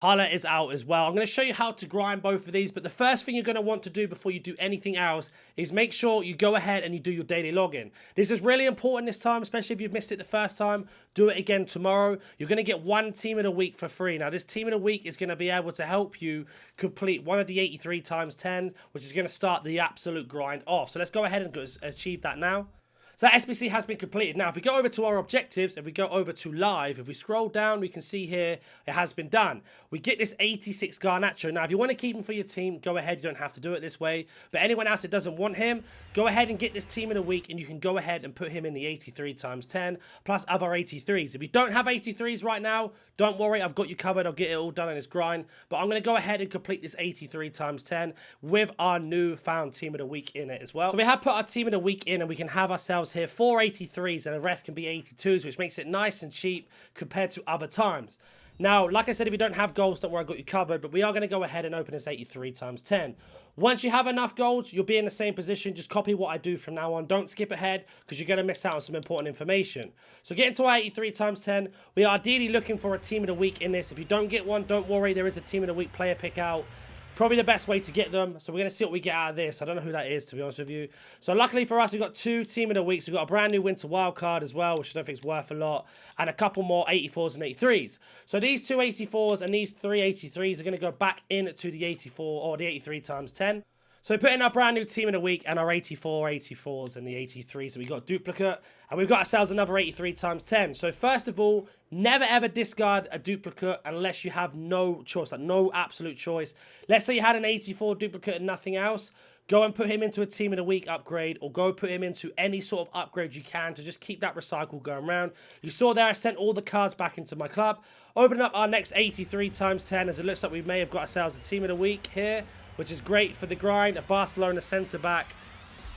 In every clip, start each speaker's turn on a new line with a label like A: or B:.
A: Gullit is out as well. I'm going to show you how to grind both of these, but the first thing you're going to want to do before you do anything else is make sure you go ahead and you do your daily login. This is really important this time, especially if you've missed it the first time. Do it again tomorrow. You're going to get one team of the week for free. Now, this team of the week is going to be able to help you complete one of the 83 times 10, which is going to start the absolute grind off. So let's go ahead and achieve that now. So that SBC has been completed. Now, if we go over to our objectives, if we go over to live, if we scroll down, we can see here it has been done. We get this 86 Garnacho. Now, if you want to keep him for your team, go ahead. You don't have to do it this way. But anyone else that doesn't want him, go ahead and get this team of the week, and you can go ahead and put him in the 83 times 10, plus other 83s. If you don't have 83s right now, don't worry. I've got you covered. I'll get it all done in this grind. But I'm going to go ahead and complete this 83 times 10 with our newfound team of the week in it as well. So we have put our team of the week in, and we can have ourselves here 4 83s, and the rest can be 82s, which makes it nice and cheap compared to other times. Now, like I said, if you don't have golds, don't worry, I've got you covered, but we are going to go ahead and open this 83 times 10. Once you have enough golds, you'll be in the same position. Just copy what I do from now on. Don't skip ahead, because you're going to miss out on some important information. So get into our 83 times 10. We are ideally looking for a team of the week in this. If you don't get one, don't worry, there is a team of the week player pick out. Probably the best way to get them. So we're going to see what we get out of this. I don't know who that is, to be honest with you. So luckily for us, we've got 2 team of the weeks. We've got a brand new winter wild card as well, which I don't think is worth a lot. And a couple more 84s and 83s. So these 2 84s and these 3 83s are going to go back into the 84 or the 83 times 10. So we put in our brand new team of the week and our 84, 84s and the 83s. So we got duplicate, and we've got ourselves another 83 times 10. So first of all, never ever discard a duplicate unless you have no choice, like no absolute choice. Let's say you had an 84 duplicate and nothing else. Go and put him into a team of the week upgrade, or go put him into any sort of upgrade you can to just keep that recycle going around. You saw there I sent all the cards back into my club. Opening up our next 83 times 10, as it looks like we may have got ourselves a team of the week here, which is great for the grind. A Barcelona centre-back.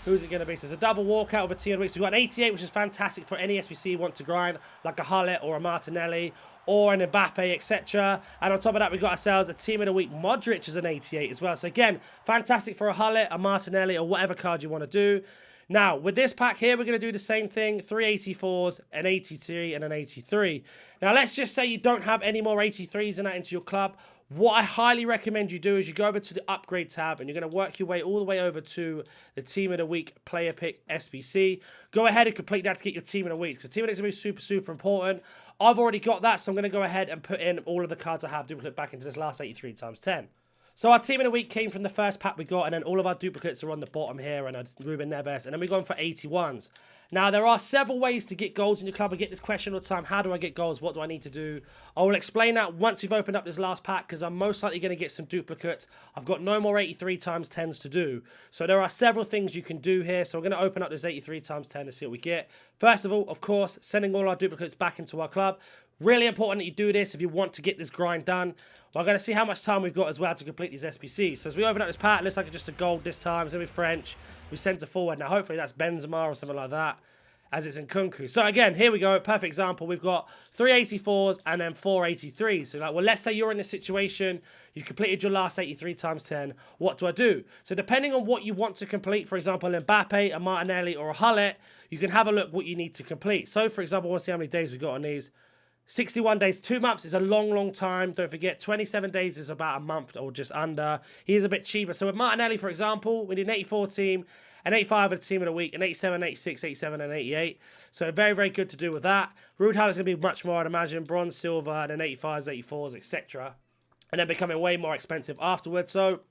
A: Who's it going to be? So it's a double walkout of a team of the week. So we've got an 88, which is fantastic for any SBC you want to grind, like a Gullit or a Martinelli or an Mbappe, etc. And on top of that, we've got ourselves a team of the week. Modric is an 88 as well. So again, fantastic for a Gullit, a Martinelli, or whatever card you want to do. Now, with this pack here, we're going to do the same thing. 3 84s, an 83, and an 83. Now, let's just say you don't have any more 83s in that into your club. What I highly recommend you do is you go over to the upgrade tab, and you're going to work your way all the way over to the team of the week player pick SBC. Go ahead and complete that to get your team of the week, because team of the week is going to be super, super important. I've already got that, so I'm going to go ahead and put in all of the cards I have duplicate back into this last 83 times 10. So our team of the week came from the first pack we got, and then all of our duplicates are on the bottom here, and Ruben Neves, and then we're going for 81s. Now, there are several ways to get golds in your club. I get this question all the time: how do I get golds? What do I need to do? I will explain that once we've opened up this last pack, because I'm most likely going to get some duplicates. I've got no more 83 times 10s to do. So there are several things you can do here. So we're going to open up this 83 times 10 to see what we get. First of all, of course, sending all our duplicates back into our club. Really important that you do this if you want to get this grind done. We're going to see how much time we've got as well to complete these SBCs. So as we open up this pack, it looks like it's just a gold this time. It's going to be French. We centre forward. Now, hopefully that's Benzema or something like that, as it's in Kunku. So again, here we go. Perfect example. We've got 3 84s and then 4 83s. So like, well, let's say you're in this situation. You've completed your last 83 times 10. What do I do? So depending on what you want to complete, for example, an Mbappe, a Martinelli, or a Gullit, you can have a look what you need to complete. So for example, I want to see how many days we've got on these. 61 days, 2 months is a long, long time. Don't forget, 27 days is about a month or just under. He is a bit cheaper. So with Martinelli, for example, we need an 84 team, an 85 of the team of the week, an 87, 86, 87, and 88. So very, very good to do with that. RUUD GULLIT is going to be much more, I'd imagine. Bronze, silver, and then 85s, 84s, etc. And then becoming way more expensive afterwards. So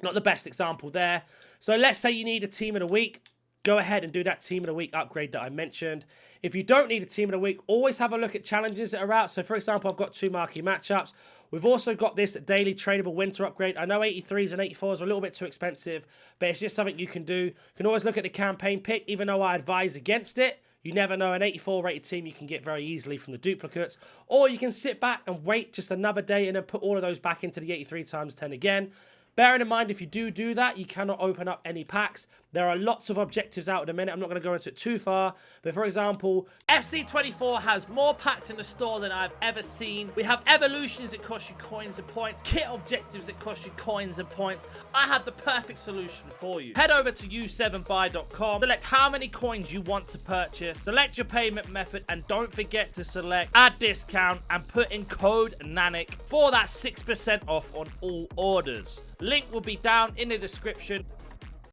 A: not the best example there. So let's say you need a team of the week. Go ahead and do that team of the week upgrade that I mentioned. If you don't need a team of the week, always have a look at challenges that are out. So, for example, I've got 2 marquee matchups. We've also got this daily tradable winter upgrade. I know 83s and 84s are a little bit too expensive, but it's just something you can do. You can always look at the campaign pick, even though I advise against it. You never know, an 84 rated team you can get very easily from the duplicates. Or you can sit back and wait just another day and then put all of those back into the 83 times 10 again. Bearing in mind, if you do that, you cannot open up any packs. There are lots of objectives out at the minute. I'm not going to go into it too far. But for example, FC24 has more packs in the store than I've ever seen. We have evolutions that cost you coins and points. Kit objectives that cost you coins and points. I have the perfect solution for you. Head over to u7buy.com. Select how many coins you want to purchase. Select your payment method. And don't forget to select add discount and put in code NANIC for that 6% off on all orders. Link will be down in the description.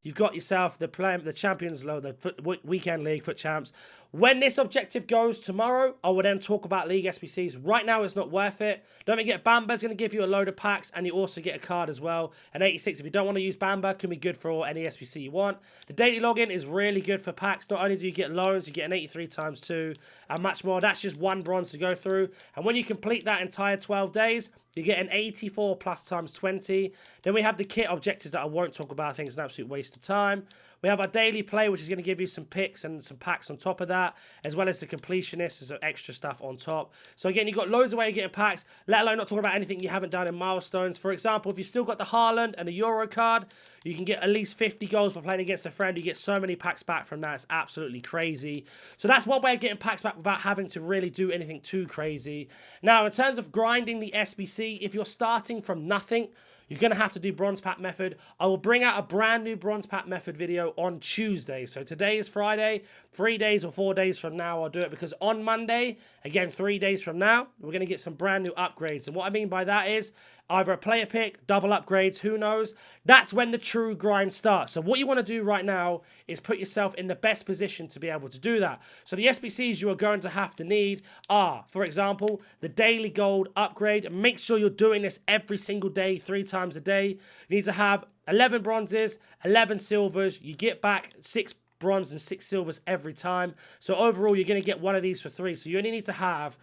A: You've got yourself the Champions League, the Weekend League, Foot Champs. When this objective goes tomorrow, I will then talk about League SBCs. Right now, it's not worth it. Don't forget, Bamba's going to give you a load of packs, and you also get a card as well. An 86, if you don't want to use Bamba, can be good for any SBC you want. The daily login is really good for packs. Not only do you get loans, you get an 83 times 2 and much more. That's just 1 bronze to go through. And when you complete that entire 12 days, you get an 84 plus times 20. Then we have the kit objectives that I won't talk about. I think it's an absolute waste of time. We have our daily play, which is going to give you some picks and some packs on top of that, as well as the completionist, so extra stuff on top. So again, you've got loads of ways of getting packs, let alone not talking about anything you haven't done in milestones. For example, if you've still got the Haaland and the Euro card, you can get at least 50 goals by playing against a friend. You get so many packs back from that. It's absolutely crazy. So that's one way of getting packs back without having to really do anything too crazy. Now, in terms of grinding the SBC, if you're starting from nothing, you're going to have to do bronze pack method. I will bring out a brand new bronze pack method video on Tuesday. So today is Friday. 3 days or 4 days from now, I'll do it, because on Monday, again, 3 days from now, we're going to get some brand new upgrades. And what I mean by that is either a player pick, double upgrades, who knows? That's when the true grind starts. So what you want to do right now is put yourself in the best position to be able to do that. So the SBCs you are going to have to need are, for example, the daily gold upgrade. Make sure you're doing this every single day, 3 times a day. You need to have 11 bronzes, 11 silvers. You get back 6 bronze and 6 silvers every time. So overall, you're going to get one of these for 3. So you only need to have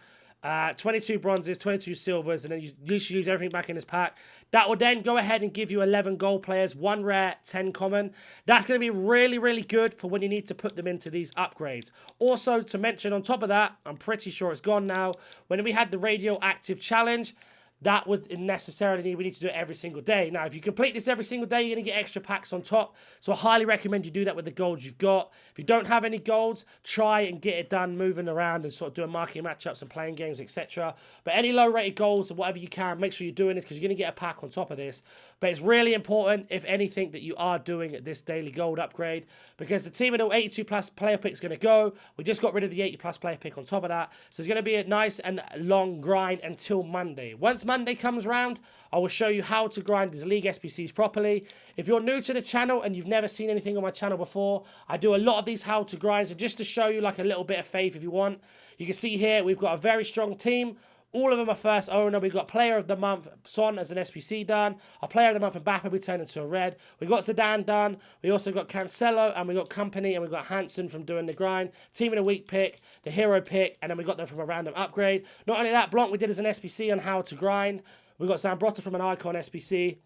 A: 22 bronzes, 22 silvers, and then you literally use everything back in this pack. That will then go ahead and give you 11 gold players, 1 rare, 10 common. That's going to be really, really good for when you need to put them into these upgrades. Also, to mention on top of that, I'm pretty sure it's gone now, when we had the radioactive challenge, that would necessarily need, we need to do it every single day. Now, if you complete this every single day, you're going to get extra packs on top. So I highly recommend you do that with the golds you've got. If you don't have any golds, try and get it done moving around and sort of doing marking matchups and playing games, etc. But any low-rated goals or whatever you can, make sure you're doing this, because you're going to get a pack on top of this. But it's really important, if anything, that you are doing this daily gold upgrade, because the team of the 82 plus player pick is going to go. We just got rid of the 80 plus player pick on top of that. So it's going to be a nice and long grind until Monday. Once Monday comes round, I will show you how to grind these League SBCs properly. If you're new to the channel and you've never seen anything on my channel before, I do a lot of these how to grinds, and just to show you like a little bit of faith if you want. You can see here, we've got a very strong team. All of them are first owner. We've got Player of the Month, Son, as an SBC done. Our Player of the Month, Mbappe, we turned into a red. We've got Zidane done. We also got Cancelo, and we got Company, and we've got Hansen from doing the grind. Team of the Week pick, the Hero pick, and then we got them from a random upgrade. Not only that, Blanc we did as an SBC on how to grind. We got Zambrotta from an Icon SBC.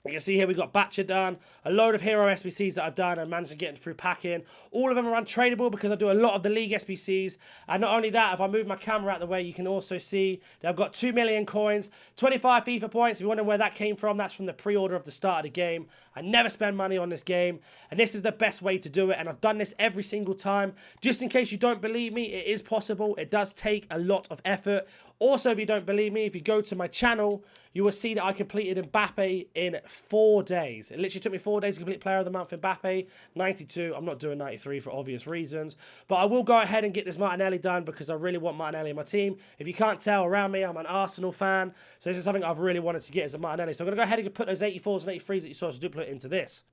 A: You can see here we've got Batcher done, a load of Hero SBCs that I've done and managed to get through packing. All of them are untradeable because I do a lot of the League SBCs. And not only that, if I move my camera out of the way, you can also see that I've got 2 million coins, 25 FIFA points. If you're wondering where that came from, that's from the pre-order of the start of the game. I never spend money on this game, and this is the best way to do it. And I've done this every single time. Just in case you don't believe me, it is possible. It does take a lot of effort. Also, if you don't believe me, if you go to my channel, you will see that I completed Mbappe in 4 days. It literally took me 4 days to complete Player of the Month Mbappe, 92. I'm not doing 93 for obvious reasons. But I will go ahead and get this Martinelli done because I really want Martinelli in my team. If you can't tell around me, I'm an Arsenal fan. So this is something I've really wanted to get as a Martinelli. So I'm going to go ahead and put those 84s and 83s that you saw as a duplicate into this.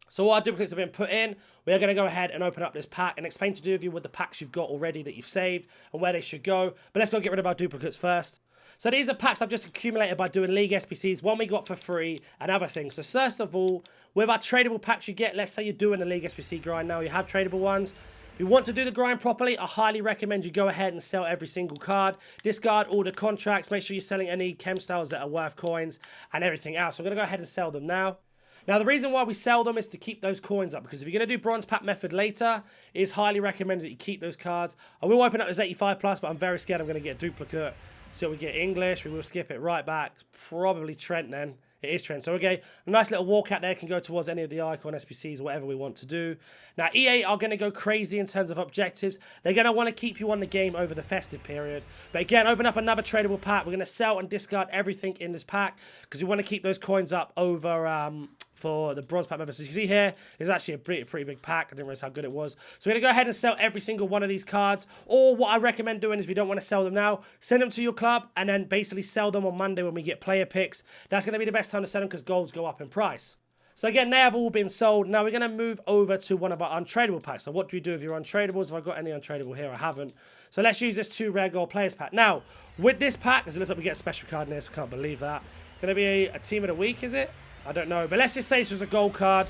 A: So what our duplicates have been put in, we are going to go ahead and open up this pack and explain to you what the packs you've got already that you've saved and where they should go. But let's go get rid of our duplicates first. So these are packs I've just accumulated by doing League SBCs, one we got for free and other things. So first of all, with our tradable packs you get, let's say you're doing a League SBC grind now, you have tradable ones. If you want to do the grind properly, I highly recommend you go ahead and sell every single card. Discard all the contracts, make sure you're selling any chemstyles that are worth coins and everything else. So I'm going to go ahead and sell them now. Now, the reason why we sell them is to keep those coins up, because if you're going to do bronze pack method later, it is highly recommended that you keep those cards. I will open up this 85 plus, but I'm very scared I'm going to get a duplicate. So we get English, we will skip it right back. Probably Trent then. It is trend. So, okay, a nice little walkout there can go towards any of the icon SBCs or whatever we want to do. Now, EA are going to go crazy in terms of objectives. They're going to want to keep you on the game over the festive period. But again, open up another tradable pack. We're going to sell and discard everything in this pack because we want to keep those coins up over for the bronze pack members. As you can see here, it's actually a pretty big pack. I didn't realize how good it was. So we're going to go ahead and sell every single one of these cards. Or what I recommend doing is if you don't want to sell them now, send them to your club and then basically sell them on Monday when we get player picks. That's going to be the best time to sell them because golds go up in price. So again, they have all been sold. Now we're going to move over to one of our untradeable packs. So what do we do with your untradables? Have I got any untradable here? I haven't. So let's use this 2 rare gold players pack. Now, with this pack, it looks like we get a special card in this. I can't believe that. It's going to be a team of the week, is it? I don't know. But let's just say this was a gold card.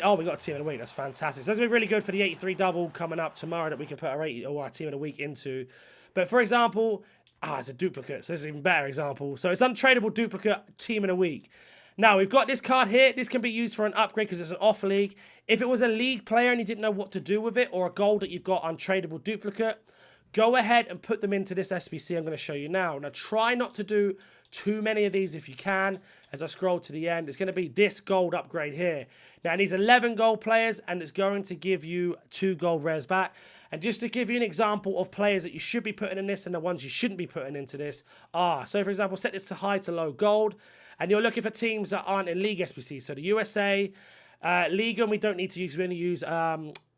A: Oh, we got a team of the week. That's fantastic. So that's going to be really good for the 83 double coming up tomorrow that we can put our team of the week into. But for example, it's a duplicate. So this is an even better example. So it's untradable duplicate team of the week. Now, we've got this card here. This can be used for an upgrade because it's an off league. If it was a league player and you didn't know what to do with it, or a gold that you've got untradable duplicate, go ahead and put them into this SBC I'm going to show you now. Now, try not to do too many of these if you can. As I scroll to the end, it's going to be this gold upgrade here. Now, it needs 11 gold players, and it's going to give you 2 gold rares back. And just to give you an example of players that you should be putting in this and the ones you shouldn't be putting into this are, so for example, set this to high to low gold, and you're looking for teams that aren't in League SBC. So the USA, Liga, we don't need to use. We're going to use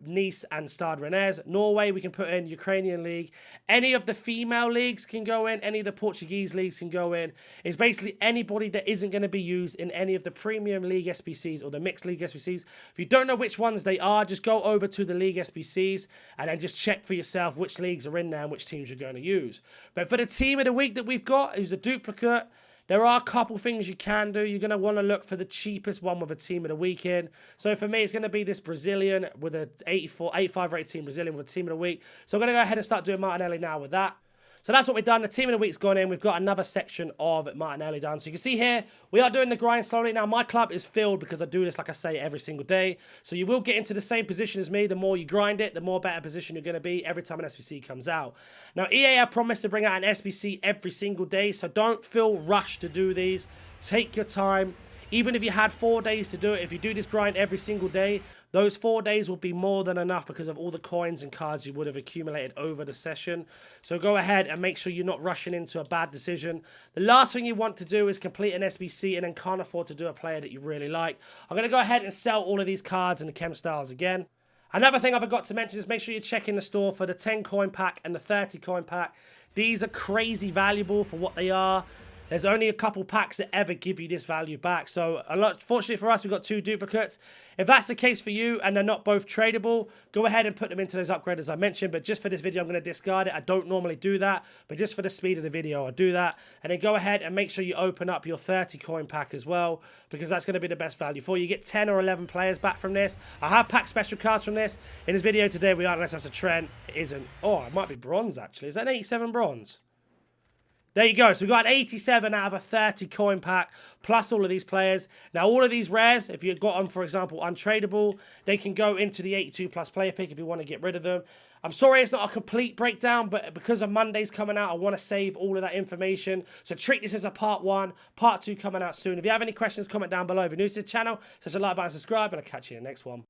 A: Nice and Stade Rennais. Norway, we can put in Ukrainian League. Any of the female leagues can go in. Any of the Portuguese leagues can go in. It's basically anybody that isn't going to be used in any of the Premium League SBCs or the Mixed League SBCs. If you don't know which ones they are, just go over to the League SBCs and then just check for yourself which leagues are in there and which teams you're going to use. But for the team of the week that we've got, who's a duplicate, there are a couple things you can do. You're going to want to look for the cheapest one with a team of the week in. So for me, it's going to be this Brazilian with an 85 rated team Brazilian with a team of the week. So I'm going to go ahead and start doing Martinelli now with that. So that's what we've done. The team of the week's gone in. We've got another section of Martinelli done. So you can see here, we are doing the grind slowly. Now, my club is filled because I do this, like I say, every single day. So you will get into the same position as me. The more you grind it, the more better position you're going to be every time an SBC comes out. Now, EA have promised to bring out an SBC every single day. So don't feel rushed to do these. Take your time. Even if you had 4 days to do it, if you do this grind every single day, those 4 days will be more than enough because of all the coins and cards you would have accumulated over the session. So go ahead and make sure you're not rushing into a bad decision. The last thing you want to do is complete an SBC and then can't afford to do a player that you really like. I'm going to go ahead and sell all of these cards and the chemstyles again. Another thing I forgot to mention is make sure you check in the store for the 10 coin pack and the 30 coin pack. These are crazy valuable for what they are. There's only a couple packs that ever give you this value back. So, fortunately for us, we've got 2 duplicates. If that's the case for you and they're not both tradable, go ahead and put them into those upgrades as I mentioned. But just for this video, I'm going to discard it. I don't normally do that. But just for the speed of the video, I'll do that. And then go ahead and make sure you open up your 30 coin pack as well, because that's going to be the best value for you. You get 10 or 11 players back from this. I have packed special cards from this. In this video today, we aren't, unless that's a trend. It isn't. Oh, it might be bronze, actually. Is that an 87 bronze? There you go. So we've got an 87 out of a 30 coin pack, plus all of these players. Now, all of these rares, if you've got them, for example, untradable, they can go into the 82 plus player pick if you want to get rid of them. I'm sorry it's not a complete breakdown, but because of Monday's coming out, I want to save all of that information. So treat this as a part 1, part 2 coming out soon. If you have any questions, comment down below. If you're new to the channel, such a like button, subscribe, and I'll catch you in the next one.